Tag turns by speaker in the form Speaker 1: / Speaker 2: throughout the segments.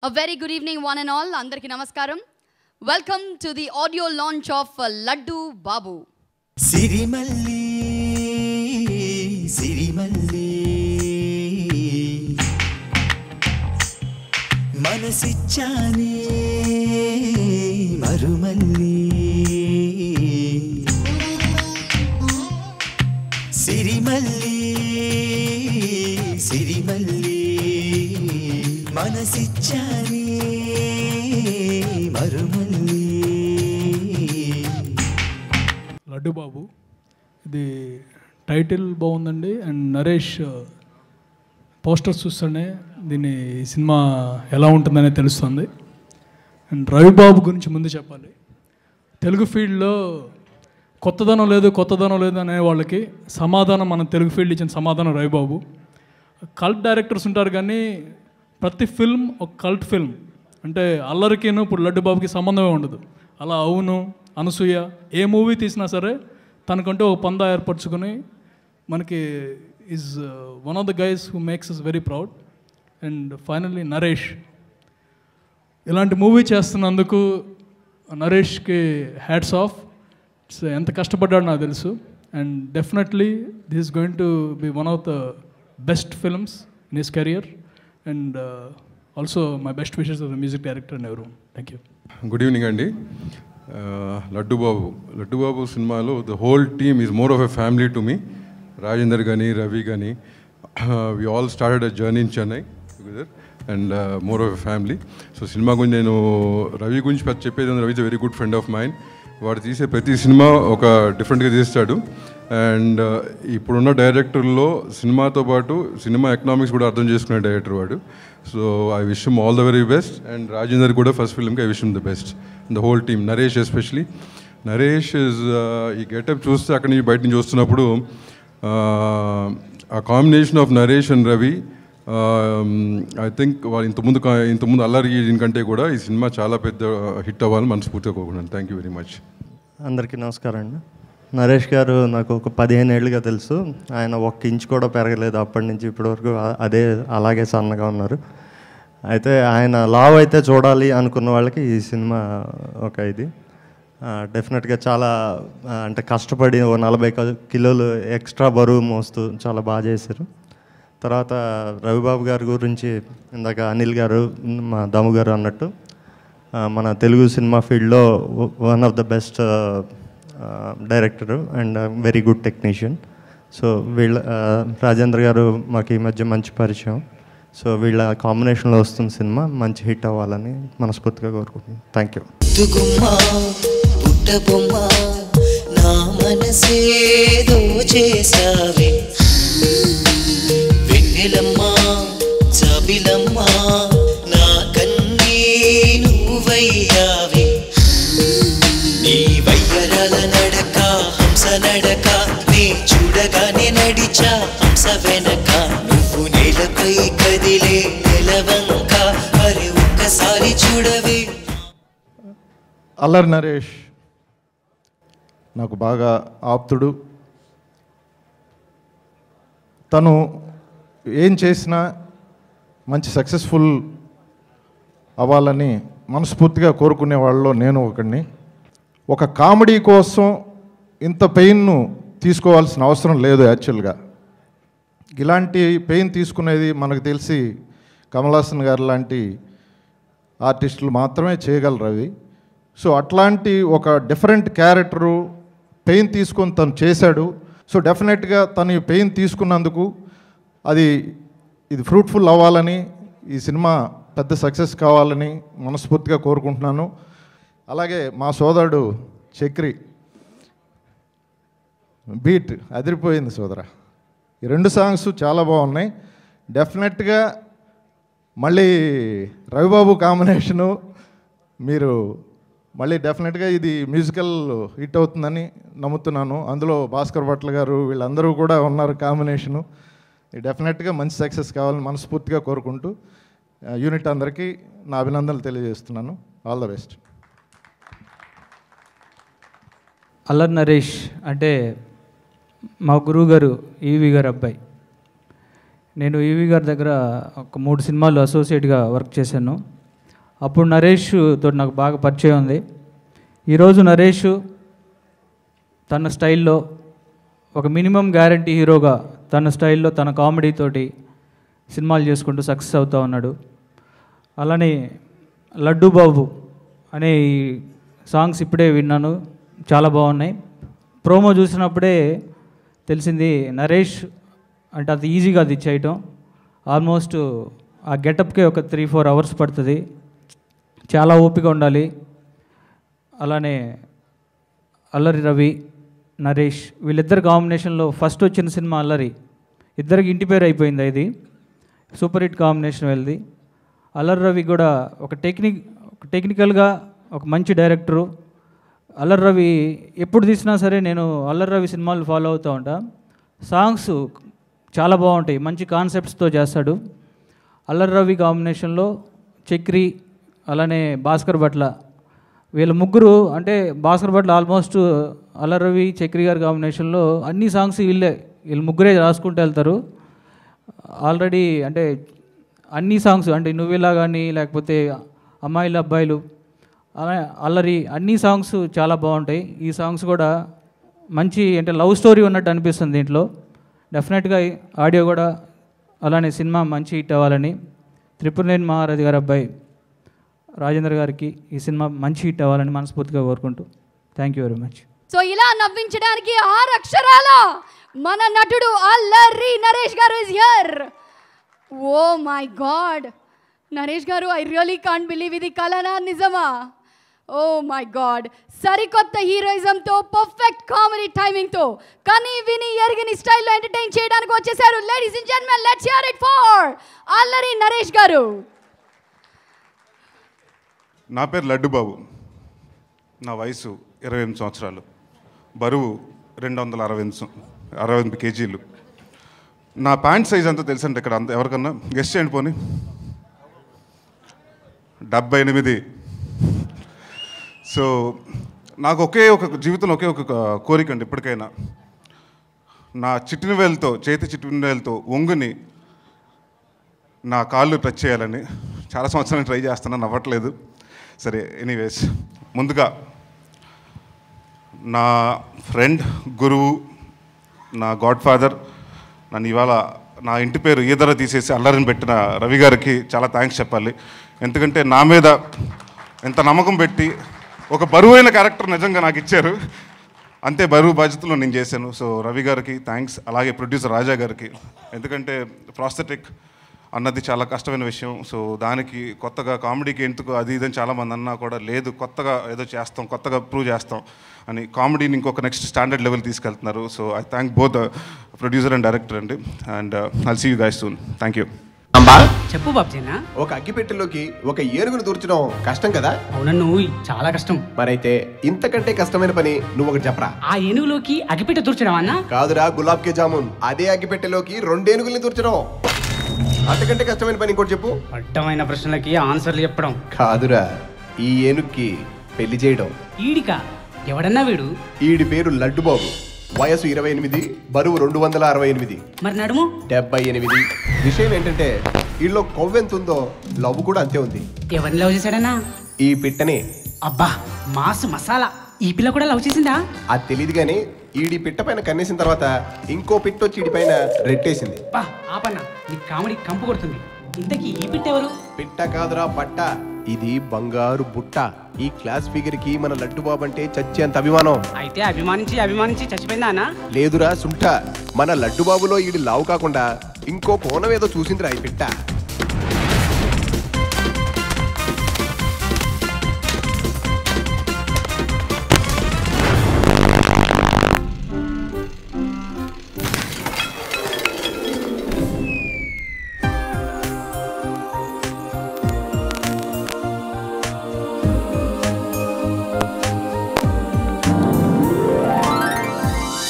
Speaker 1: A very good evening, one and all. Andarki namaskaram. Welcome to the audio launch of Laddu Babu.
Speaker 2: Sirimalli, Sirimalli, Manasichani, Marumalli, Sirimalli, Sirimalli, Manasichani, Marumalli.
Speaker 3: Laddu బాబు ఇది title బాగుందండి. And Naresh posters చూస్తేనే దీని cinema ఎలా ఉంటుందనే తెలుస్తుంది. And Ravibabu గురించి ముందు చెప్పాలి. తెలుగు ఫీల్డ్లో కొత్తదనం లేదు అనే వాళ్ళకి సమాధానం మన తెలుగు ఫీల్డ్ ఇచ్చిన సమాధానం రవిబాబు. కల్ట్ డైరెక్టర్స్ ఉంటారు కానీ ప్రతి ఫిల్మ్ ఒక కల్ట్ ఫిల్మ్. అంటే అల్లరికిను ఇప్పుడు లడ్డు బాబుకి సంబంధమే ఉండదు. అలా అవును, అనసూయ ఏ మూవీ తీసినా సరే తనకంటూ ఒక పందా ఏర్పరచుకొని మనకి is one of the guys who makes us very proud. And finally Naresh ఇలాంటి మూవీ చేస్తున్నందుకు నరేష్కి హ్యాట్స్ ఆఫ్. ఎంత కష్టపడ్డాడో నాకు తెలుసు. And definitely this is going to be one of the best films in his career. And also my best wishes of the music director and ఎవరు. Thank you.
Speaker 4: Good evening అండి. లడ్డు బాబు సినిమాలో the whole team is more of a family to me. Rajender కానీ, రవి కానీ, we all started a journey in Chennai together and more of a family. So సినిమా గురించి నేను రవి గురించి చెప్పేది, Ravi is a very good friend of mind. వాడు తీసే ప్రతి సినిమా ఒక డిఫరెంట్గా తీస్తాడు. అండ్ ఇప్పుడున్న డైరెక్టర్లో సినిమాతో పాటు సినిమా ఎకనామిక్స్ కూడా అర్థం చేసుకునే డైరెక్టర్ వాడు. So I wish him all the very best. And Rajender కూడా ఫస్ట్ ఫిల్మ్కి I wish him the best. The whole team, Naresh especially. Naresh is ఈ గెటప్ చూస్తే అక్కడి నుంచి బయట నుంచి వస్తున్నప్పుడు ఆ combination of Naresh and Ravi, I think వాళ్ళు ఇంతకుముందు అల్లరి దీనికంటే కూడా ఈ సినిమా చాలా పెద్ద హిట్ అవ్వాలని మనస్ఫూర్తిగా కోరుకుంటున్నాను. Thank you very much.
Speaker 5: అందరికీ నమస్కారం అండి. నరేష్ గారు నాకు ఒక 15 ఏళ్ళుగా తెలుసు. ఆయన 1 ఇంచ్ కూడా పెరగలేదు అప్పటి నుంచి ఇప్పటి వరకు. అలాగే సన్నగా ఉన్నారు. అయితే ఆయన లావ్ అయితే చూడాలి అనుకున్న వాళ్ళకి ఈ సినిమా ఒక ఇది డెఫినెట్గా చాలా అంటే కష్టపడి 40 కిలోలు ఎక్స్ట్రా బరువు మోస్తూ చాలా బాగా చేశారు. తర్వాత రవిబాబు గారి గురించి ఇందాక అనిల్ గారు, మా దమ్ము గారు అన్నట్టు మన తెలుగు సినిమా ఫీల్డ్లో one of the best director and very good technician. So Rajendra గారు మాకు ఈ మధ్య మంచి పరిచయం. సో వీళ్ళ కాంబినేషన్లో వస్తున్న సినిమా మంచి హిట్ అవ్వాలని మనస్ఫూర్తిగా కోరుకుంటున్నాను. Thank you.
Speaker 2: నా మనసేదో చేసావే వెన్నెలమ్మా, జాబిలమ్మా, నా కన్నీ నువ్వయ్యావే. నీ వయ్యరాల నడక, హంస నడక, నే చూడగానే నడిచా హంస వెనక. నువ్వు నేలపై కదిలే నెలవంక, మరి ఒక్కసారి చూడవే.
Speaker 6: అల్లరి నరేష్ నాకు బాగా ఆప్తుడు. తను ఏం చేసినా మంచి సక్సెస్ఫుల్ అవ్వాలని మనస్ఫూర్తిగా కోరుకునే వాళ్ళలో నేను ఒకడిని. ఒక కామెడీ కోసం ఇంత పెయిన్ను తీసుకోవాల్సిన అవసరం లేదు. యాక్చువల్గా ఇలాంటి పెయిన్ తీసుకునేది మనకు తెలిసి కమల్ హాసన్ గారు లాంటి ఆర్టిస్టులు మాత్రమే చేయగలరు అవి. సో అట్లాంటి ఒక డిఫరెంట్ క్యారెక్టరు పెయిన్ తీసుకొని తను చేశాడు. సో డెఫినెట్గా తను ఈ పెయిన్ తీసుకున్నందుకు ఇది ఫ్రూట్ఫుల్ అవ్వాలని, ఈ సినిమా పెద్ద సక్సెస్ కావాలని మనస్ఫూర్తిగా కోరుకుంటున్నాను. అలాగే మా సోదరుడు చక్రి బీట్ అదిరిపోయింది సోదరా. ఈ 2 సాంగ్స్ చాలా బాగున్నాయి. డెఫినెట్గా మళ్ళీ రవిబాబు కాంబినేషను మీరు మళ్ళీ డెఫినెట్గా ఇది మ్యూజికల్ హిట్ అవుతుందని నమ్ముతున్నాను. అందులో భాస్కర్ భట్ల గారు వీళ్ళందరూ కూడా ఉన్నారు కాంబినేషను. డెఫినెట్గా మంచి సక్సెస్ కావాలని మనస్ఫూర్తిగా కోరుకుంటూ యూనిట్ అందరికీ నా అభినందనలు తెలియజేస్తున్నాను. All the best.
Speaker 7: Allari Naresh అంటే మా గురువు గారు ఈవి గారు అబ్బాయి. నేను ఈవి గారి దగ్గర ఒక 3 సినిమాలు అసోసియేట్గా వర్క్ చేశాను. అప్పుడు నరేష్ తోటి నాకు బాగా పరిచయం ఉంది. ఈరోజు నరేష్ తన స్టైల్లో ఒక మినిమం గ్యారంటీ హీరోగా తన స్టైల్లో తన కామెడీ తోటి సినిమాలు చేసుకుంటూ సక్సెస్ అవుతూ ఉన్నాడు. అలానే లడ్డు బాబు అనే ఈ సాంగ్స్ ఇప్పుడే విన్నాను, చాలా బాగున్నాయి. ప్రోమో చూసినప్పుడే తెలిసింది నరేష్ అంటే అది ఈజీగా అది చేయటం. ఆల్మోస్ట్ ఆ గెటప్కే ఒక 3-4 అవర్స్ పడుతుంది, చాలా ఓపిక ఉండాలి. అలానే అల్లరి రవి, నరేష్ వీళ్ళిద్దరు కాంబినేషన్లో ఫస్ట్ వచ్చిన సినిమా అల్లరి, ఇద్దరికి ఇంటి పేరు అయిపోయింది. ఇది సూపర్ హిట్ కాంబినేషన్ వెళ్ళి. అల్లరి రవి కూడా ఒక టెక్నికల్గా ఒక మంచి డైరెక్టరు. అల్లరి రవి ఎప్పుడు తీసినా సరే నేను అల్లరి రవి సినిమాలు ఫాలో అవుతూ ఉంటా. సాంగ్స్ చాలా బాగుంటాయి, మంచి కాన్సెప్ట్స్తో చేస్తాడు. అల్లరి రవి కాంబినేషన్లో చక్రి, అలానే భాస్కర్ భట్ల, వీళ్ళ ముగ్గురు అంటే భాస్కర్ భట్ల ఆల్మోస్ట్ అల్లరి రవి చక్రి గారి కాంబినేషన్లో అన్ని సాంగ్స్ వీళ్ళు ముగ్గురే రాసుకుంటూ వెళ్తారు. ఆల్రెడీ అంటే అన్ని సాంగ్స్ అంటే నువ్విలా కానీ లేకపోతే అమ్మాయిలు అబ్బాయిలు అలా అల్లరి అన్ని సాంగ్స్ చాలా బాగుంటాయి. ఈ సాంగ్స్ కూడా మంచి అంటే లవ్ స్టోరీ ఉన్నట్టు అనిపిస్తుంది దీంట్లో. డెఫినెట్గా ఆడియో కూడా అలానే సినిమా మంచి హిట్ అవ్వాలని త్రిపురనేని మహారాజు గారి అబ్బాయి రాజేంద్ర గారికి ఈ సినిమా మంచి హిట్ అవ్వాలని మనస్ఫూర్తిగా కోరుకుంటూ thank you very much.
Speaker 1: So ఇలా నవ్వించడానికి 6 అక్షరాల మన నటుడు అల్లరి నరేష్ గారు is here. Oh my god Naresh గారు, ఐ రియలీ కాంట్ బిలీవ్ ఇది కలనా నిజమా? ఓ మై గాడ్, సరికొత్త హీరోయిజంతో పర్ఫెక్ట్ కామెడీ టైమింగ్తో కని విని ఎరిగిని స్టైల్లో ఎంటర్టైన్ చేయడానికి వచ్చేసారు. Ladies and gentlemen, let's hear it for అల్లరి నరేష్ గారు.
Speaker 8: నా పేరు లడ్డు బాబు, నా వయసు 28 సంవత్సరాలు, బరువు 268 కేజీలు. నా ప్యాంట్ సైజ్ అంతా తెలుసంటే ఇక్కడ అంత ఎవరికన్నా గెస్ట్ చేయండి పోనీ. 78. సో నాకు ఒక జీవితంలో ఒక కోరిక అండి ఇప్పటికైనా. నా చేతి చిట్టినవేలతో ఒంగుని నా కాళ్ళు టచ్ చేయాలని చాలా సంవత్సరాలు ట్రై చేస్తున్నాను, అవ్వట్లేదు. సరే, ఎనీవేస్, ముందుగా నా ఫ్రెండ్, గురువు, నా గాడ్ ఫాదర్, నన్ను ఇవాళ నా ఇంటి పేరు ఈదర తీసేసి అల్లరిని పెట్టిన రవి గారికి చాలా థ్యాంక్స్ చెప్పాలి. ఎందుకంటే నా మీద ఎంత నమ్మకం పెట్టి ఒక బరువైన క్యారెక్టర్ నిజంగా నాకు ఇచ్చారు. అంతే బరువు బాధ్యతలో నేను చేశాను. సో రవి గారికి థ్యాంక్స్. అలాగే ప్రొడ్యూసర్ రాజా గారికి, ఎందుకంటే ప్రాస్థెటిక్ అన్నది చాలా కష్టమైన విషయం. సో దానికి కొత్తగా కామెడీకి ఎందుకు అది ఇదని చాలామంది అన్నా కూడా లేదు, కొత్తగా ఏదో చేస్తాం, కొత్తగా ప్రూవ్ చేస్తాం అని కామెడీని ఇంకొక నెక్స్ట్ స్టాండర్డ్ లెవెల్ తీసుకెళ్తున్నారు. So I thank both producer and director అండి. And I'll see you guys soon. Thank you.
Speaker 9: చెప్పు బాబ్జీనా.
Speaker 10: ఒక అగ్గిపెట్టెలోకి ఒక ఏనుగును దూర్చడం కష్టం కదా?
Speaker 9: అవునన్ను, చాలా కష్టం.
Speaker 10: మరైతే ఇంతకంటే కష్టమైన పని నువ్వు ఒకటి చెప్పరా.
Speaker 9: ఆ ఏనుగులోకి అగ్గిపెట్టె దూర్చడం అన్నా?
Speaker 10: కాదురా, గులాబ్ కే జామున్. అదే అగ్గిపెట్టెలోకి 2 ఏనుగుల్ని దూర్చడం. అంతకంటే కష్టమైన పని ఇంకోటి చెప్పు.
Speaker 9: అడ్డమైన ప్రశ్నలకి ఆన్సర్లు చెప్పడం.
Speaker 10: కాదురా, ఈ ఏనుగుకి పెళ్లి చేయడం.
Speaker 9: ఈడికా? ఎవడన్నా వీడు?
Speaker 10: ఈడి పేరు లడ్డు బాబు, వయసు 28, బరువు 268.
Speaker 9: మరి నడుము
Speaker 10: 78. విషయం ఏంటంటే వీళ్ళలో కొవ్వెంత ఉందో లవ్ కూడా అంతే ఉంది.
Speaker 9: ఎవరిని లవ్ చేశాడన్నా?
Speaker 10: ఈ పిట్టని.
Speaker 9: అబ్బా, మాసు మసాలా. ఈ పిల్ల కూడా లవ్ చేసిందా?
Speaker 10: అది తెలియదు కానీ ఈడి పిట్ట పైన కన్నేసిన తర్వాత ఇంకో పిట్ట వచ్చి ఈడి పైన రెట్టేసింది.
Speaker 9: బా ఆపన్నా, నీ కామెడీ కంపు కొడుతుంది. ఇంతకీ ఈ పిట్ట ఎవరు?
Speaker 10: పిట్ట కాదురా, పట్ట. ఇది బంగారు బుట్ట. ఈ క్లాస్ ఫిగర్ కి మన లడ్డు బాబు అంటే చచ్చేంత అభిమానం.
Speaker 9: అయితే అభిమానించి చచ్చిపోయిందా అన్న?
Speaker 10: లేదురా సుంఠ, మన లడ్డు బాబులో ఈడి లావు కాకుండా ఇంకో కోణం ఏదో చూసిందిరా ఈ పిట్ట.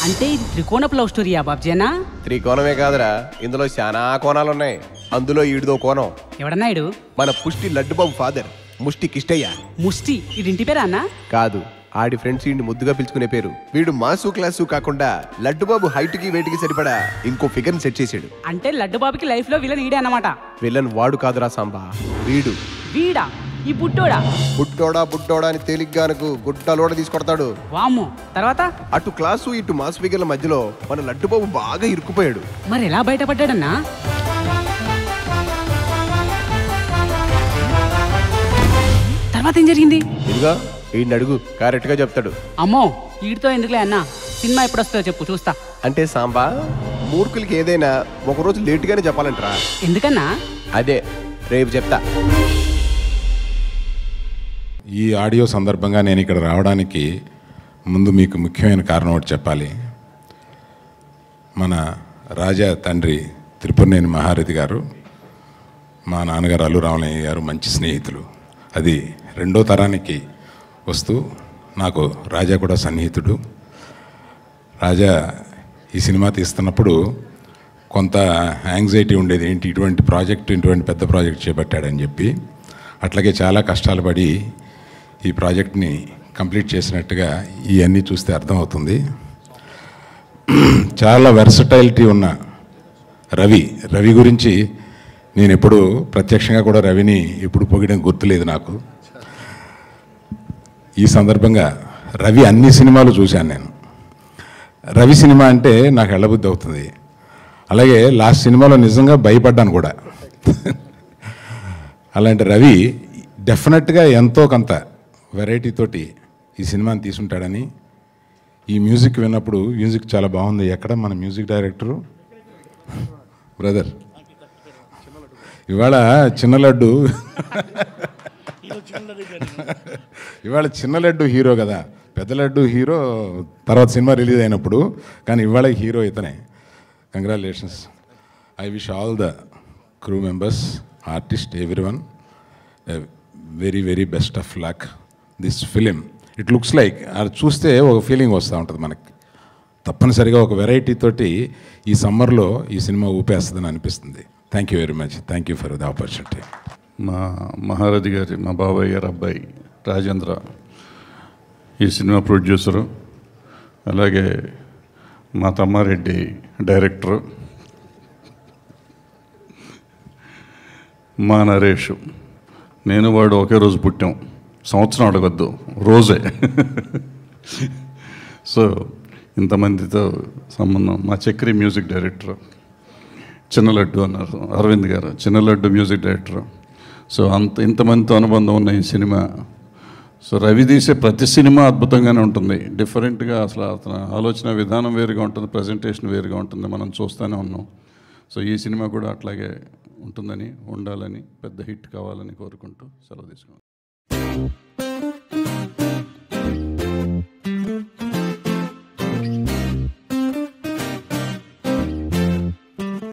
Speaker 9: అంటే ఇది త్రికోణపు లవ్ స్టోరీయా బాబ్జీనా?
Speaker 10: త్రికోణమే కాదురా, ఇందులో చాలా కోణాలు ఉన్నాయి. అందులో ఈడిదో కోణం.
Speaker 9: ఎవడన్నా ఈడు?
Speaker 10: మన పుష్టి లడ్డు బాబు ఫాదర్, ముష్టి కిష్టయ్య.
Speaker 9: ముష్టి ఇది ఇంటి పేరా అన్న?
Speaker 10: కాదు, ఆడి ఫ్రెండ్స్ ఈడిని ముద్దుగా పిలుచుకునే పేరు. వీడు మాసు క్లాసు కాకుండా లడ్డు బాబు హైట్ కి వెయిట్ కి సరిపడా ఇంకో ఫిగర్ ని సెట్ చేసాడు.
Speaker 9: అంటే లడ్డు బాబుకి లైఫ్ లో విలన్ ఈడే అన్నమాట.
Speaker 10: విలన్ వాడు కాదురా సాంబా, వీడు.
Speaker 9: వీడా? ఈ బుట్టోడా
Speaker 10: బుడ్డోడా అని తేలిగ్గానకు గుడ్డలోడ తీసుకొడతాడు.
Speaker 9: వామ్మో, తర్వాత
Speaker 10: అటు క్లాసు ఇటు మాస్ ఫిగర్ల మధ్యలో మన లడ్డుబాబు బాగా ఇరుక్కుపోయాడు.
Speaker 9: మరి ఎలా బయటపడ్డాడన్నా? తర్వాత ఏం జరిగింది?
Speaker 10: ఇదిగా ఈయన అడుగు, కరెక్ట్గా చెప్తాడు.
Speaker 9: అమ్మో, వీడితో ఎందుకులే అన్నా, సినిమా ఎప్పుడు వస్తుందో చెప్పు, చూస్తా.
Speaker 10: అంటే సాంబా, మూర్ఖులకి ఏదైనా ఒకరోజు లేటుగానే చెప్పాలంటరా.
Speaker 9: ఎందుకన్నా?
Speaker 10: అదే రేపు చెప్తా.
Speaker 11: ఈ ఆడియో సందర్భంగా నేను ఇక్కడ రావడానికి ముందు మీకు ముఖ్యమైన కారణం ఒకటి చెప్పాలి. మన రాజా తండ్రి త్రిపురనేని మహారథి గారు, మా నాన్నగారు అల్లు రామలింగయ్య గారు మంచి స్నేహితులు. అది రెండో తరానికి వస్తూ నాకు రాజా కూడా సన్నిహితుడు. రాజా ఈ సినిమా తీస్తున్నప్పుడు కొంత యాంగ్జైటీ ఉండేది, ఏంటి ఇటువంటి పెద్ద ప్రాజెక్ట్ చేపట్టాడని చెప్పి. అట్లాగే చాలా కష్టాలు పడి ఈ ప్రాజెక్ట్ని కంప్లీట్ చేసినట్టుగా ఇవన్నీ చూస్తే అర్థమవుతుంది. చాలా వెర్సటైలిటీ ఉన్న రవి గురించి నేను ఎప్పుడు ప్రత్యక్షంగా కూడా రవిని ఎప్పుడు పొగిడడం గుర్తులేదు నాకు. ఈ సందర్భంగా రవి అన్ని సినిమాలు చూశాను నేను. రవి సినిమా అంటే నాకు ఎళ్ళబుద్ధి అవుతుంది. అలాగే లాస్ట్ సినిమాలో నిజంగా భయపడ్డాను కూడా. అలాంటి రవి డెఫినెట్గా ఎంతో కొంత వెరైటీ తోటి ఈ సినిమాని తీసుంటాడని, ఈ మ్యూజిక్ విన్నప్పుడు మ్యూజిక్ చాలా బాగుంది. ఎక్కడ మన మ్యూజిక్ డైరెక్టరు బ్రదర్? ఇవాళ చిన్న లడ్డు హీరో కదా, పెద్ద లడ్డు హీరో తర్వాత సినిమా రిలీజ్ అయినప్పుడు, కానీ ఇవాళ హీరో ఇతనే. Congratulations. I wish all the crew members, artist, everyone very very best of luck. This film it looks like, అది చూస్తే ఒక ఫీలింగ్ వస్తూ ఉంటుంది మనకి. తప్పనిసరిగా ఒక వెరైటీ తోటి ఈ సమ్మర్లో ఈ సినిమా ఊపేస్తుందని అనిపిస్తుంది. Thank you very much. Thank you for the opportunity.
Speaker 12: మా మహారథి గారి, మా బాబాయ్ గారి అబ్బాయి రాజేంద్ర ఈ సినిమా ప్రొడ్యూసరు, అలాగే మా తమ్మారెడ్డి డైరెక్టరు, మా నరేష్, నేను వాడు ఒకే రోజు పుట్టాం. సంవత్సరం అడగద్దు, రోజే. సో ఇంతమందితో సంబంధం. మా చక్రి మ్యూజిక్ డైరెక్టర్, చిన్న లడ్డు అన్నారు అరవింద్ గారు, చిన్న లడ్డు మ్యూజిక్ డైరెక్టర్. సో ఇంతమందితో అనుబంధం ఉన్న ఈ సినిమా. సో రవి తీసే ప్రతి సినిమా అద్భుతంగానే ఉంటుంది. డిఫరెంట్గా అసలు అతను ఆలోచన విధానం వేరుగా ఉంటుంది, ప్రజెంటేషన్ వేరుగా ఉంటుంది. మనం చూస్తూనే ఉన్నాం. సో ఈ సినిమా కూడా అట్లాగే ఉంటుందని, ఉండాలని, పెద్ద హిట్ కావాలని కోరుకుంటూ సెలవు తీసుకున్నాం.